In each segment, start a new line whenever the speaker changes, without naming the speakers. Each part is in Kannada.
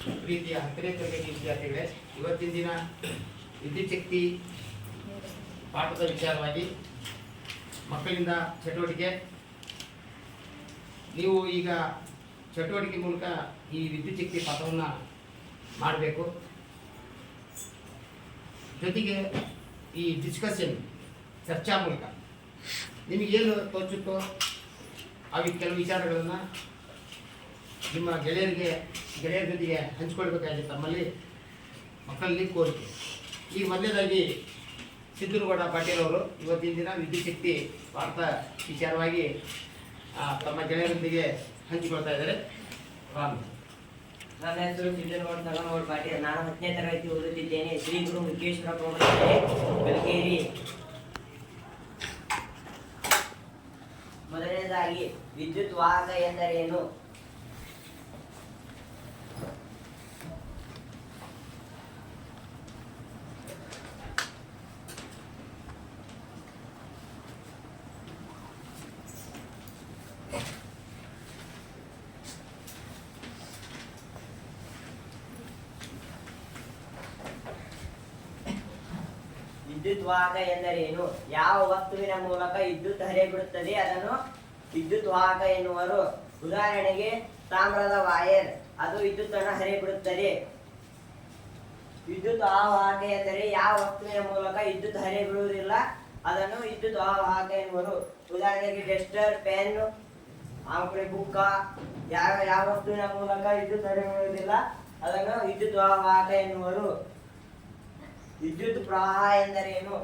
ಪ್ರೀತಿಯ 10ನೇ ತರಗತಿ ವಿದ್ಯಾರ್ಥಿಗಳೇ, ಇವತ್ತಿನ ದಿನ ವಿದ್ಯುತ್ ಶಕ್ತಿ ಪಾಠದ ವಿಚಾರವಾಗಿ ಮಕ್ಕಳಿಂದ ಚಟುವಟಿಕೆ. ನೀವು ಈಗ ಚಟುವಟಿಕೆ ಮೂಲಕ ಈ ವಿದ್ಯುತ್ ಶಕ್ತಿ ಪಾಠವನ್ನು ಮಾಡಬೇಕು. ಜೊತೆಗೆ ಈ ಡಿಸ್ಕಷನ್ ಚರ್ಚಾ ಮೂಲಕ ನಿಮಗೇನು ತೋಚುತ್ತೋ ಕೆಲವು ವಿಚಾರಗಳನ್ನು ನಿಮ್ಮ ಗೆಳೆಯರ ಜೊತೆಗೆ ಹಂಚಿಕೊಳ್ಬೇಕಾಗಿದೆ ತಮ್ಮಲ್ಲಿ ಮಕ್ಕಳಲ್ಲಿ ಕೋರಿಕೆ. ಈ ಮೊದಲನೇದಾಗಿ ಸಿದ್ದನಗೌಡ ಪಾಟೀಲ್ ಅವರು ಇವತ್ತಿನ ದಿನ ವಿದ್ಯುತ್ ಶಕ್ತಿ ವಾರ್ತಾ ವಿಚಾರವಾಗಿ ತಮ್ಮ ಗೆಳೆಯರೊಂದಿಗೆ ಹಂಚಿಕೊಳ್ತಾ ಇದ್ದಾರೆ. ರಾಮ್.
ನನ್ನ ಹೆಸರು ಸಿದ್ದನಗೌಡ ಪಾಟೀಲ್. ನಾನು 10ನೇ ತರಗತಿ ಓದುತ್ತಿದ್ದೇನೆ. ಶ್ರೀ ಗುರು ಮುಖೇಶ್ವರ ಪ್ರೌಢಶಾಲೆ ಬೆಳಗೇರಿ. ಮೊದಲನೇದಾಗಿ ವಿದ್ಯುತ್ ವಾಹಕ ಎಂದರೇನು? ವಿದ್ಯುತ್ ವಾಹಕ ಎಂದರೇನು? ಯಾವ ವಸ್ತುವಿನ ಮೂಲಕ ವಿದ್ಯುತ್ ಹರಿಬಿಡುತ್ತದೆ ಅದನ್ನು ವಿದ್ಯುತ್ ವಾಹಕ ಎನ್ನುವರು. ಉದಾಹರಣೆಗೆ ತಾಮ್ರದ ವಾಯರ್, ಅದು ವಿದ್ಯುತ್ ಅನ್ನು ಹರಿಬಿಡುತ್ತದೆ. ವಿದ್ಯುತ್ ಅವಾಹಕ ಎಂದರೆ ಯಾವ ವಸ್ತುವಿನ ಮೂಲಕ ವಿದ್ಯುತ್ ಹರಿಬಿಡುವುದಿಲ್ಲ ಅದನ್ನು ವಿದ್ಯುತ್ ಅವಾಹಕ ಎನ್ನುವರು. ಉದಾಹರಣೆಗೆ ಡಸ್ಟರ್, ಪೆನ್, ಆಮೇಲೆ ಬುಕ್ಕ, ಯಾವ ವಸ್ತುವಿನ ಮೂಲಕ ವಿದ್ಯುತ್ ಹರಿಬಿಡುವುದಿಲ್ಲ ಅದನ್ನು ವಿದ್ಯುತ್ ಅವಾಹಕ ಎನ್ನುವರು. ವಿದ್ಯುತ್ ಪ್ರವಾಹ ಎಂದರೇನು?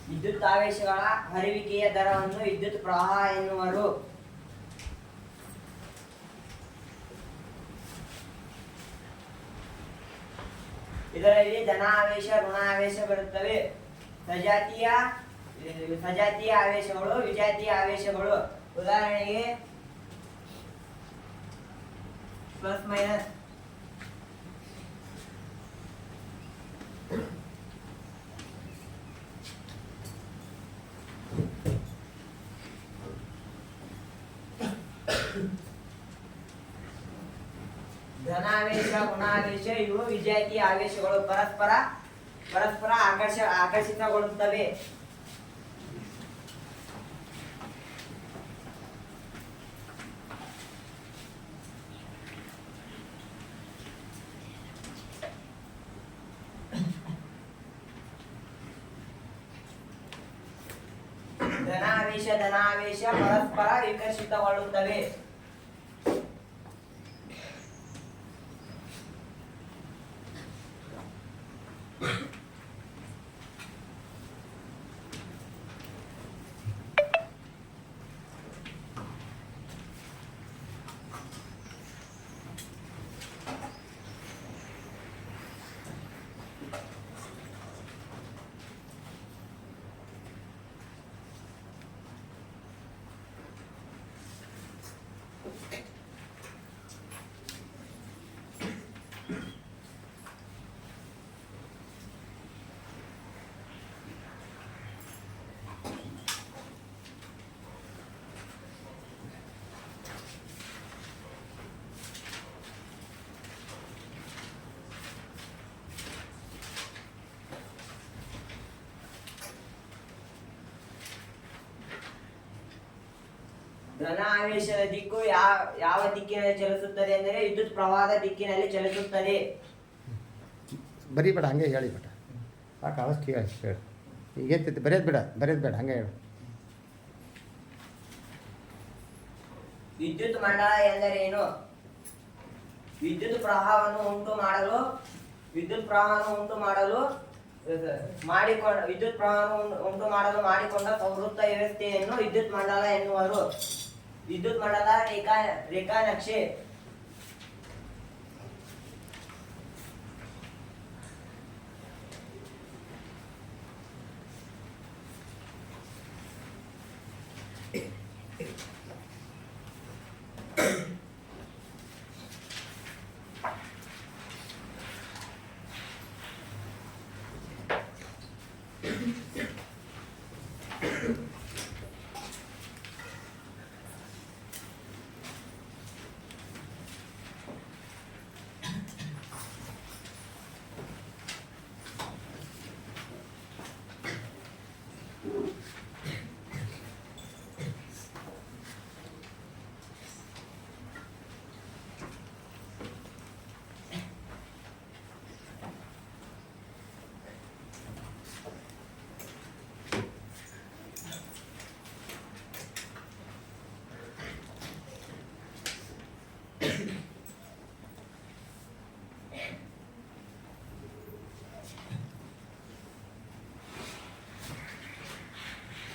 ವಿದ್ಯುತ್ ಆವೇಶಗಳ ಹರಿವಿಕೆಯ ದರವನ್ನು ವಿದ್ಯುತ್ ಪ್ರವಾಹ ಎನ್ನುವರು. ಇದರಲ್ಲಿ ಧನಾವೇಶ, ಋಣಾವೇಶ ಬರುತ್ತವೆ. ಸಜಾತೀಯ ಆವೇಶಗಳು, ವಿಜಾತೀಯ ಆವೇಶಗಳು. ಉದಾಹರಣೆಗೆ ಪ್ಲಸ್ ಮೈನಸ್. ಧನಾವೇಶ, ಋಣಾವೇಶ ಇವು ವಿಜಾತೀಯ ಆವೇಶಗಳು. ಪರಸ್ಪರ ಆಕರ್ಷಿತಗೊಳ್ಳುತ್ತವೆ. ಧನಾವೇಶ ಪರಸ್ಪರ ವಿಕರ್ಷಿತಗೊಳ್ಳುತ್ತವೆ. ಧನಾವೇಶದ ದಿಕ್ಕು ಯಾವ ದಿಕ್ಕಿನಲ್ಲಿ ಚಲಿಸುತ್ತದೆ ಅಂದರೆ ವಿದ್ಯುತ್ ಪ್ರವಾಹದ ದಿಕ್ಕಿನಲ್ಲಿ ಚಲಿಸುತ್ತದೆ.
ಬರೀಬೇಡ, ಹಂಗೆ ಹೇಳಿಬಿಟ್ಟ ಸಾಕು. ಅವಷ್ಟು ಹೇಳಿ ಈಗೇಂತೈತಿ, ಬರೆಯೋದು ಬೇಡ, ಹಂಗೆ ಹೇಳು.
ವಿದ್ಯುತ್ ಮಂಡಲ ಎಂದರೇನು? ವಿದ್ಯುತ್ ಪ್ರವಾಹವನ್ನು ಉಂಟು ಮಾಡಲು ಮಾಡಿಕೊಂಡ ಸಂವೃತ್ತ ವ್ಯವಸ್ಥೆಯನ್ನು ವಿದ್ಯುತ್ ಮಂಡಲ ಎನ್ನುವರು. ವಿದ್ಯುತ್ ಮಂಡಲ ರೇಖಾ ನಕ್ಷೆ.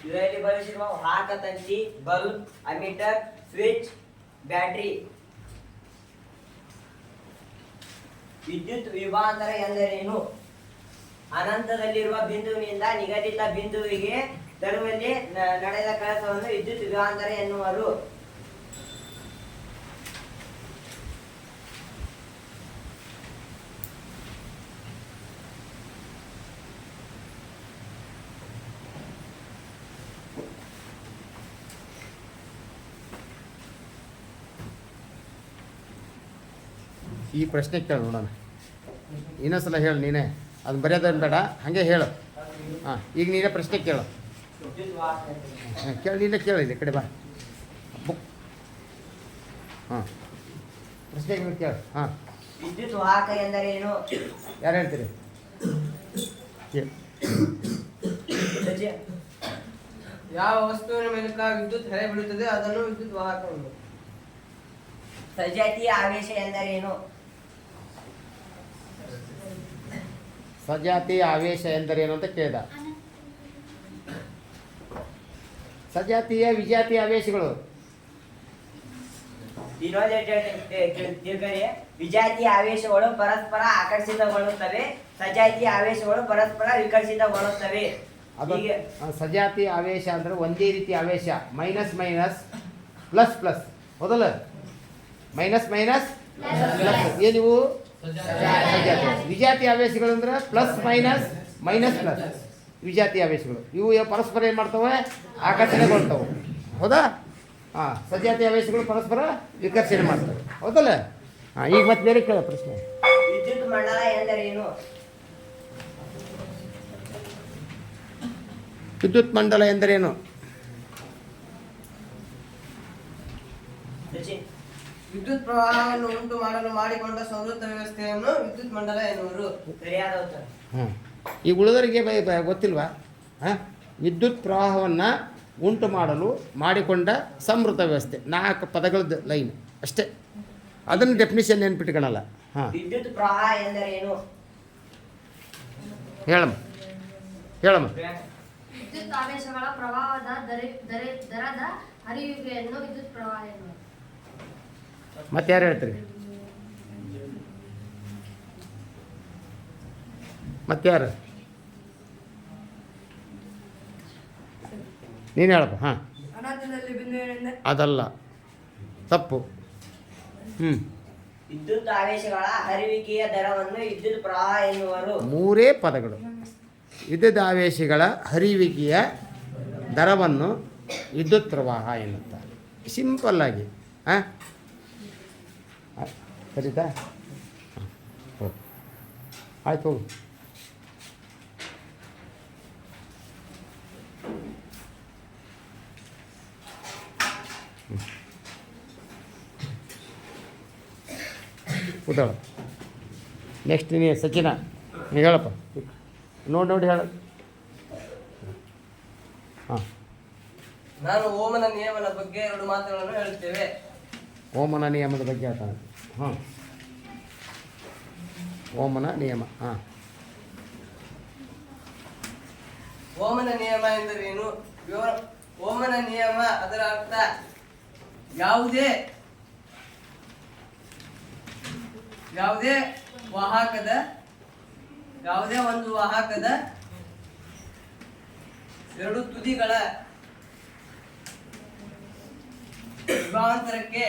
ಇದರಲ್ಲಿ ಬಳಸಿರುವ ವಾಹಕ ತಂತಿ, ಬಲ್ಬ್, ಅಮೀಟರ್, ಸ್ವಿಚ್, ಬ್ಯಾಟರಿ. ವಿದ್ಯುತ್ ವಿಭಾಂತರ ಎಂದರೇನು? ಅನಂತದಲ್ಲಿರುವ ಬಿಂದುವಿನಿಂದ ನಿಗದಿತ ಬಿಂದುವಿಗೆ ತರುವಲ್ಲಿ ನಡೆದ ಕೆಲಸವನ್ನು ವಿದ್ಯುತ್ ವಿಭಾಂತರ ಎನ್ನುವರು.
ಈ ಪ್ರಶ್ನೆ ಕೇಳು ನೋಡೋಣ. ಇನ್ನೊಂದ್ಸಲ ಹೇಳು ನೀನೇ, ಅದು ಬರೆಯೋದೇನು ಬೇಡ, ಹಾಗೆ ಹೇಳು. ಹಾಂ, ಈಗ ನೀನೇ ಪ್ರಶ್ನೆ ಕೇಳು. ಕೇಳಿ, ನೀನೇ ಕೇಳು, ಇಲ್ಲಿ ಕಡೆ ಬಾ. ಬುಕ್. ಹಾಂ, ಪ್ರಶ್ನೆ ಕೇಳು. ಹಾಂ,
ವಿದ್ಯುತ್ ವಾಹಕ ಎಂದರೇನು?
ಯಾರು ಹೇಳ್ತೀರಿ?
ಯಾವ ವಸ್ತುವಿನ ಮೂಲಕ ವಿದ್ಯುತ್ ಹರಿಯ ಬೀಳುತ್ತದೆ ಅದನ್ನು ವಿದ್ಯುತ್ ವಾಹಕ ಎನ್ನುವರು.
ಸಜಾತಿಯ ಆವೇಶ ಎಂದರೇನು?
ಸಜಾತಿಯ ಆವೇಶ ಎಂದರೇನು ಅಂತ ಕೇಳಿದ. ಸಜಾತಿಯ ವಿಜಾತಿಯ ಆವೇಶಗಳು.
ವಿಜಾತಿಯ ಆವೇಶಗಳು ಪರಸ್ಪರ ಆಕರ್ಷಿತಗೊಳ್ಳುತ್ತವೆ, ಸಜಾತಿಯ ಆವೇಶಗಳು ಪರಸ್ಪರ ವಿಕರ್ಷಿತಗೊಳ್ಳುತ್ತವೆ.
ಅದು ಸಜಾತಿ ಆವೇಶ ಅಂದ್ರೆ ಒಂದೇ ರೀತಿ ಆವೇಶ. ಮೈನಸ್ ಮೈನಸ್ ಪ್ಲಸ್ ಪ್ಲಸ್, ಹೌದಲ್ಲ? ಮೈನಸ್ ಮೈನಸ್ ಪ್ಲಸ್ ಏನಿವು ಸಜಾತಿ. ವಿಜಾತಿ ಆವೇಶಗಳು ಅಂದ್ರೆ ಪ್ಲಸ್ ಮೈನಸ್ ಮೈನಸ್ ಪ್ಲಸ್ ವಿಜಾತಿ ಆವೇಶಗಳು. ಇವು ಪರಸ್ಪರ ಏನು ಮಾಡ್ತವೆ? ಆಕರ್ಷಣೆಗೊಳ್ತವೆ, ಹೌದಾ? ಹಾಂ, ಸಜಾತಿ ಆವೇಶಗಳು ಪರಸ್ಪರ ವಿಕರ್ಷಣೆ ಮಾಡ್ತವೆ, ಹೌದಲ್ಲ? ಹಾಂ, ಈಗ ಮತ್ತೆ ಬೇರೆ ಕೇಳೋ ಪ್ರಶ್ನೆ.
ವಿದ್ಯುತ್ ಮಂಡಲ ಎಂದರೇನು?
ವಿದ್ಯುತ್ ಮಂಡಲ ಎಂದರೇನು?
ವಿದ್ಯುತ್ ಪ್ರವಾಹವನ್ನು ಉಂಟು ಮಾಡಲು ಮಾಡಿಕೊಂಡ ಸಂವೃತ್ತ ವ್ಯವಸ್ಥೆಯನ್ನು ವಿದ್ಯುತ್ ಮಂಡಲ ಎನ್ನುವರು.
ಸರಿಯಾದ ಉತ್ತರ.
ಹಾಂ, ಈಗ ಉಳಿದವರಿಗೆ ಗೊತ್ತಿಲ್ವಾ? ಹಾಂ, ವಿದ್ಯುತ್ ಪ್ರವಾಹವನ್ನು ಉಂಟು ಮಾಡಲು ಮಾಡಿಕೊಂಡ ಸಂವೃತ ವ್ಯವಸ್ಥೆ. 4 ಪದಗಳದ್ದು ಲೈನ್ ಅಷ್ಟೇ, ಅದನ್ನು ಡೆಫಿನಿಷನ್ ನೆನ್ಪಿಟ್ಕೊಳಲ್ಲ. ಹಾಂ,
ವಿದ್ಯುತ್ ಪ್ರವಾಹ ಎಂದರೇನು?
ಹೇಳಮ್ಮ ಹೇಳಮ್ಮ.
ವಿದ್ಯುತ್ ಆವೇಶಗಳ ಪ್ರವಾಹದ ದರದ ಹರಿಯುವಿಕೆಯನ್ನು ವಿದ್ಯುತ್ ಪ್ರವಾಹ ಎನ್ನುವರು.
ಮತ್ತೆ ಯಾರು ಹೇಳ್ತೀರಿ? ಮತ್ತಾರು? ನೀನು ಹೇಳಪ್ಪ. ಹಾಂ,
ಅನಂತದಲ್ಲಿ ಬಿಂದುವಿನಿಂದ
ಅದಲ್ಲ, ತಪ್ಪು.
ವಿದ್ಯುತ್ ಆವೇಶಗಳ ಹರಿಯುವಿಕೆಯ ದರವನ್ನು ವಿದ್ಯುತ್ ಪ್ರವಾಹ ಎನ್ನುವರು.
3 ಪದಗಳು. ವಿದ್ಯುತ್ ಆವೇಶಗಳ ಹರಿಯುವಿಕೆಯ ದರವನ್ನು ವಿದ್ಯುತ್ ಪ್ರವಾಹ ಎನ್ನುತ್ತಾರೆ. ಸಿಂಪಲ್ಲಾಗಿ. ಹಾಂ, ಸರಿತಾ? ಹೋಗಿ ಆಯ್ತು, ಹೋಗು. ಕೂತಾಳ. ನೆಕ್ಸ್ಟ್ ನೀ ಸಚಿನ, ನೀ ಹೇಳಪ್ಪ. ನೋಡಿ ಹೇಳ. ಹಾಂ,
ನಾನು ಓಮನ ನಿಯಮದ ಬಗ್ಗೆ 2 ಮಾತುಗಳನ್ನು ಹೇಳುತ್ತೇವೆ.
ಓಮನ ನಿಯಮದ ಬಗ್ಗೆ ಹೇಳ್ತಾನೆ. ಹಾಂ, ಓಮನ ನಿಯಮ. ಹಾಂ,
ಓಮನ ನಿಯಮ ಎಂದರೇನು? ಓಮನ ನಿಯಮ ಅದರ ಅರ್ಥ ಯಾವುದೇ ಒಂದು ವಾಹಕದ 2 ತುದಿಗಳ ವಿಭವಾಂತರಕ್ಕೆ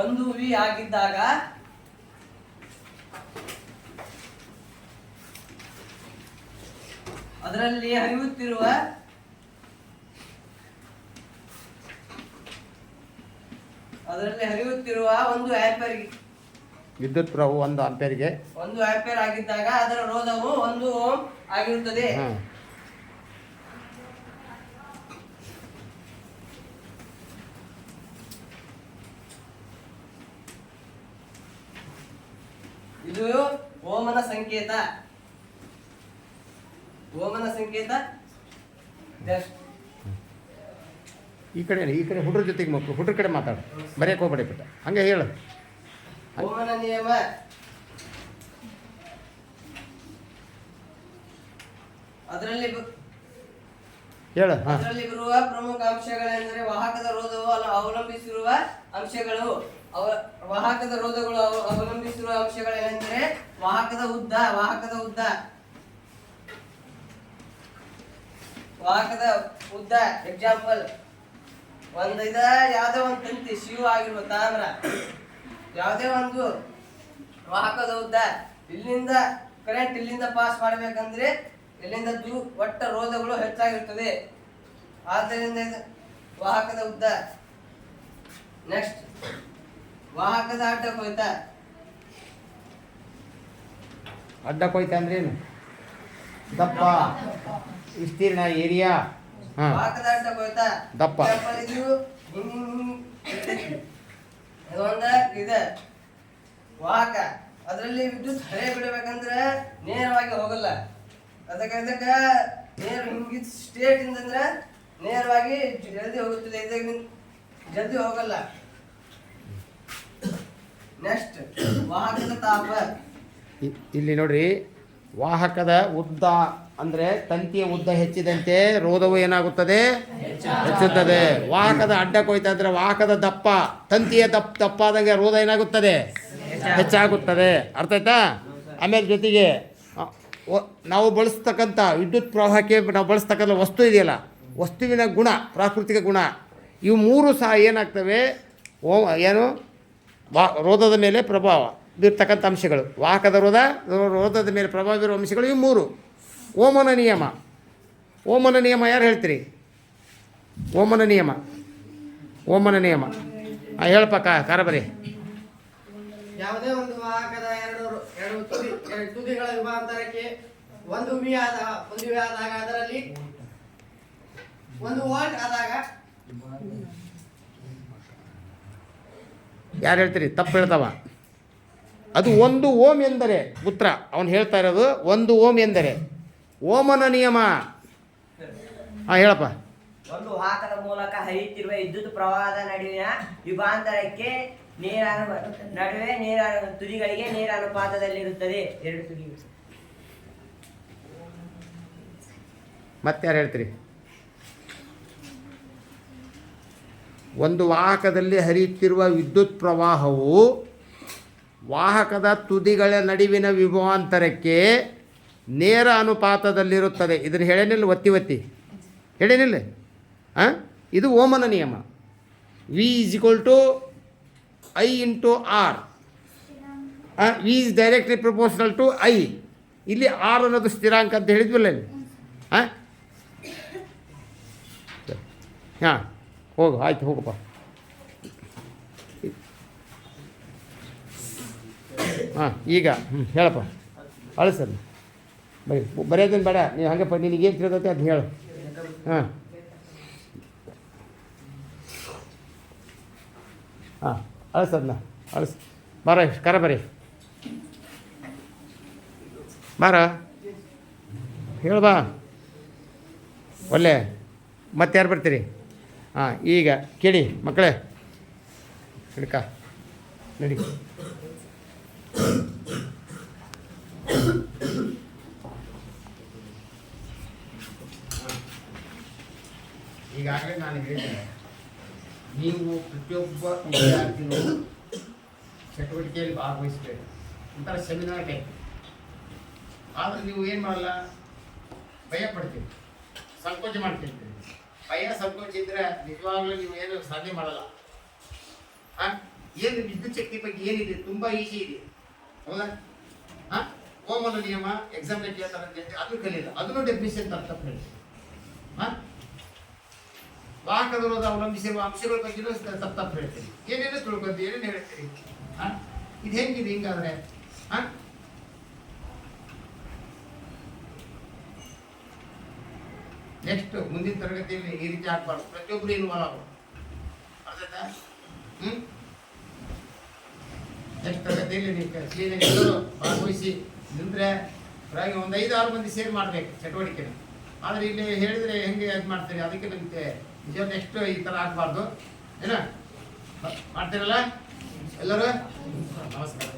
ಒಂದು ವಿ ಆಗಿದ್ದಾಗ ಅದರಲ್ಲಿ ಹರಿಯುತ್ತಿರುವ ಒಂದು ಆಂಪಿಯರ್
ವಿದ್ಯುತ್ ಪ್ರವಾಹ 1 ಆಂಪಿಯರ್ಗೆ
1 ಆಂಪಿಯರ್ ಆಗಿದ್ದಾಗ ಅದರ ರೋಧವು 1 ಓಮ್ ಆಗಿರುತ್ತದೆ. ಇದು ಓಮನ ಸಂಕೇತ.
ಈ ಕಡೆ ಹುಡುಗ್ರ ಜೊತೆಗೆ ಮಕ್ಕಳು ಹುಡುಗ್ರ ಕಡೆ ಮಾತಾಡು, ಬರೆಯಕ್ಕೆ ಹೋಗ್ಬೇಡಿ ಬಿಟ್ಟ ಹಂಗೆ ಹೇಳು.
ಓಮನ ನಿಯಮ ಅದರಲ್ಲಿ
ಹೇಳು.
ಬರುವ ಪ್ರಮುಖ ಅಂಶಗಳೆಂದರೆ ವಾಹಕದ ರೋಧವು ಅವಲಂಬಿಸಿರುವ ಅಂಶಗಳು. ವಾಹಕದ ರೋಧಗಳು ಅವಲಂಬಿಸಿರುವ ಅಂಶಗಳೆಂದರೆ ವಾಹಕದ ಉದ್ದ. ಎಕ್ಸಾಂಪಲ್, ಯಾವುದೇ ಒಂದು ತಂತಿ ಶಿವ ಆಗಿರುವ ತಾಮ್ರ, ಯಾವುದೇ ಒಂದು ವಾಹಕದ ಉದ್ದ ಇಲ್ಲಿಂದ ಕರೆಂಟ್ ಇಲ್ಲಿಂದ ಪಾಸ್ ಮಾಡಬೇಕಂದ್ರೆ ಇಲ್ಲಿಂದ ಒಟ್ಟ ರೋಧಗಳು ಹೆಚ್ಚಾಗಿರುತ್ತದೆ. ಆದ್ದರಿಂದ ಇದು ವಾಹಕದ ಉದ್ದ. ನೆಕ್ಸ್ಟ್, ವಾಹಕದ ಅಡ್ಡ
ಕೊಯ್ತ ಅಂದ್ರೆ ಏನು? ದಪ್ಪ, ವಿಸ್ತೀರ್ಣ, ಏರಿಯಾ.
ವಾಹಕದ ಅಡ್ಡ ಕೊಯ್ತ
ದಪ್ಪ.
ಇದು ಇದೆ ವಾಹಕ. ಅದರಲ್ಲಿ ವಿದ್ಯುತ್ ಹಳೆ ಬಿಡಬೇಕಂದ್ರೆ ನೇರವಾಗಿ ಹೋಗಲ್ಲ. ಅದಕ್ಕೆ ನೇರ ಹಿಂಗೆ ಸ್ಟೇಟ್ ಇಂದಂದ್ರೆ ನೇರವಾಗಿ ಜಲ್ದಿ ಹೋಗುತ್ತದೆ. ಜಲ್ದಿ ಹೋಗಲ್ಲ. ನೆಕ್ಸ್ಟ್, ವಾಹಕದ ತಾಪ.
ಇಲ್ಲಿ ನೋಡ್ರಿ, ವಾಹಕದ ಉದ್ದ ಅಂದ್ರೆ ತಂತಿಯ ಉದ್ದ ಹೆಚ್ಚಿದಂತೆ ರೋಧವು ಏನಾಗುತ್ತದೆ? ಹೆಚ್ಚುತ್ತದೆ. ವಾಹಕದ ಅಡ್ಡ ಕೊಯ್ತ ಅಂದ್ರೆ ವಾಹಕದ ದಪ್ಪ, ತಂತಿಯ ದಪ್ಪಾದಂಗೆ ರೋಧ ಏನಾಗುತ್ತದೆ? ಹೆಚ್ಚಾಗುತ್ತದೆ. ಅರ್ಥ ಆಯ್ತಾ? ಆಮೇಲೆ ಜೊತೆಗೆ ನಾವು ಬಳಸ್ತಕ್ಕಂಥ ವಿದ್ಯುತ್ ಪ್ರವಾಹಕ್ಕೆ ನಾವು ಬಳಸ್ತಕ್ಕಂಥ ವಸ್ತು ಇದೆಯಲ್ಲ, ವಸ್ತುವಿನ ಗುಣ, ಪ್ರಾಕೃತಿಕ ಗುಣ, ಇವು ಮೂರು ಸಹ ಏನಾಗ್ತವೆ? ರೋಧದ ಮೇಲೆ ಪ್ರಭಾವ ಬೀರ್ತಕ್ಕಂಥ ಅಂಶಗಳು. ವಾಹಕದ ರೋಧದ ಮೇಲೆ ಪ್ರಭಾವ ಬೀರುವ ಅಂಶಗಳು ಇವು ಮೂರು. ಓಮನ ನಿಯಮ ಯಾರು ಹೇಳ್ತೀರಿ? ಓಮನ ನಿಯಮ ಹೇಳಪ್ಪ ಕಾರಬರಿ.
ಯಾವುದೇ ಒಂದು ವಾಹಕದ ಎರಡು ತುದಿಗಳ ವಿಭವಾಂತರಕ್ಕೆ ಒಂದು ವಿ ಆದಾಗ ಅದರಲ್ಲಿ 1 ವೋಲ್ಟ್ ಆದಾಗ
ಯಾರು ಹೇಳ್ತೀರಿ? ತಪ್ಪು ಹೇಳ್ತಾವ. ಅದು 1 ಓಮ್ ಎಂದರೆ ಪುತ್ರ, ಅವನು ಹೇಳ್ತಾ ಇರೋದು 1 ಓಮ್ ಎಂದರೆ ಓಮನ ನಿಯಮ. ಹೇಳಪ್ಪ.
ಒಂದು ವಾಹಕದ ಮೂಲಕ ಹರಿಯುತ್ತಿರುವ ವಿದ್ಯುತ್ ಪ್ರವಾಹದ ನಡುವಿನ ವಿಭವಾಂತರಕ್ಕೆ ತುದಿಗಳಿಗೆ ನೇರ ಅನುಪಾತದಲ್ಲಿರುತ್ತದೆ. 2 ತುದಿಗಳು.
ಮತ್ತೆ ಯಾರು ಹೇಳ್ತೀರಿ? ಒಂದು ವಾಹಕದಲ್ಲಿ ಹರಿಯುತ್ತಿರುವ ವಿದ್ಯುತ್ ಪ್ರವಾಹವು ವಾಹಕದ ತುದಿಗಳ ನಡುವಿನ ವಿಭವಾಂತರಕ್ಕೆ ನೇರ ಅನುಪಾತದಲ್ಲಿರುತ್ತದೆ. ಇದನ್ನು ಹೇಳೇನಿಲ್ಲ? ಒತ್ತಿ ಹೇಳೇನಿಲ್ಲ? ಇದು ಓಮನ ನಿಯಮ. V = I × R. V is directly proportional to I. ಇಲ್ಲಿ R ಅನ್ನೋದು ಸ್ಥಿರಾಂಕ ಅಂತ ಹೇಳಿದ್ವಲ್ಲ ಇಲ್ಲಿ. ಹೋಗು, ಆಯ್ತು, ಹೋಗಪ್ಪ. ಈಗ ಹೇಳಪ್ಪ. ಅಳಿಸಲ್ಲ ಬರೆಯೋದೇನು ಬೇಡ, ನೀವು ಹಾಗೆ ನಿನಗೇನು ತಿಳಿದೈತೆ ಅದು ಹೇಳು. ಅಳಿಸದ್ನ ಬಾರ, ಕರ ಬರೀ ಬಾರ, ಹೇಳು ಬಾ. ಒಳ್ಳೆ ಮತ್ತೆ ಯಾರು ಬರ್ತೀರಿ? ಈಗ ಕೇಳಿ ಮಕ್ಕಳೇ, ಹಿಡ್ಕ ನಡಿ. ಈಗಾಗಲೇ ನಾನು ಹೇಳಿದ್ದೇನೆ, ನೀವು ಪ್ರತಿಯೊಬ್ಬ ವಿದ್ಯಾರ್ಥಿಗಳು ಚಟುವಟಿಕೆಯಲ್ಲಿ ಭಾಗವಹಿಸಬೇಕು. ಒಂಥರ ಸೆಮಿನಾರ್ ಟೈಪ್. ಆದರೆ ನೀವು ಏನು ಮಾಡಲ್ಲ, ಭಯ ಪಡ್ತೀವಿ, ಸಂಕೋಚ ಮಾಡ್ತಿರ್ತೀವಿ. ಭಯ ಸಂಕೋಚ ಇದ್ರೆ ನಿಜವಾಗ್ಲೂ ನೀವು ಏನು ಸಾಧನೆ ಮಾಡಲ್ಲ. ಏನು ವಿದ್ಯುತ್ ಶಕ್ತಿ ಬಗ್ಗೆ ಏನಿದೆ, ತುಂಬಾ ಈಸಿ ಇದೆ, ಹೌದಾ? ಓಮನ ನಿಯಮ ಎಕ್ಸಾಮ್ ಕೇಳ್ತಾರೆ ಅಂತ ಹೇಳ್ತೀವಿ, ಅದು ಕಲಿಯಲ್ಲ, ಅದನ್ನು ಡೆಫಿನಿಷನ್ ತಪ್ಪು ಹೇಳ್ತೀವಿ. ವಾಹಕದ ವಿರೋಧ ಅವಲಂಬಿಸಿರುವ ಅಂಶಗಳ ಬಗ್ಗೆ ತಪ್ಪು ಹೇಳ್ತೀರಿ, ಏನೇನು ತಿಳ್ಕೊತೀವಿ, ಏನೇನು ಹೇಳ್ತೀರಿ. ಇದು ಹೆಂಗಿದೆ ಹಿಂಗಾದ್ರೆ? ನೆಕ್ಸ್ಟ್ ಮುಂದಿನ ತರಗತಿಯಲ್ಲಿ ಈ ರೀತಿ ಆಗ್ಬಾರ್ದು, ಪ್ರತಿಯೊಬ್ಬರು ಇನ್ವಾಲ್ವ್ ಆಗಬೇಕು. ಅರ್ಥಾಯ್ತಾ? ನೆಕ್ಸ್ಟ್ ತರಗತಿಯಲ್ಲಿ ನೀವು ಕ್ಲೀನಾಗಿ ಎಲ್ಲರೂ ಭಾಗವಹಿಸಿ ನಿಂತರೆ ಒಂದು 5-6 ಮಂದಿ ಸೇರಿ ಮಾಡಬೇಕು ಚಟುವಟಿಕೆನ. ಆದರೆ ಇಲ್ಲಿ ಹೇಳಿದರೆ ಹೆಂಗೆ ಅದು ಮಾಡ್ತೀರಿ, ಅದಕ್ಕೆ ನಮಗೆ ನಿಜ ನೆಕ್ಸ್ಟ್ ಈ ಥರ ಆಗಬಾರ್ದು. ಏನ ಮಾಡ್ತೀರಲ್ಲ ಎಲ್ಲರೂ? ನಮಸ್ಕಾರ.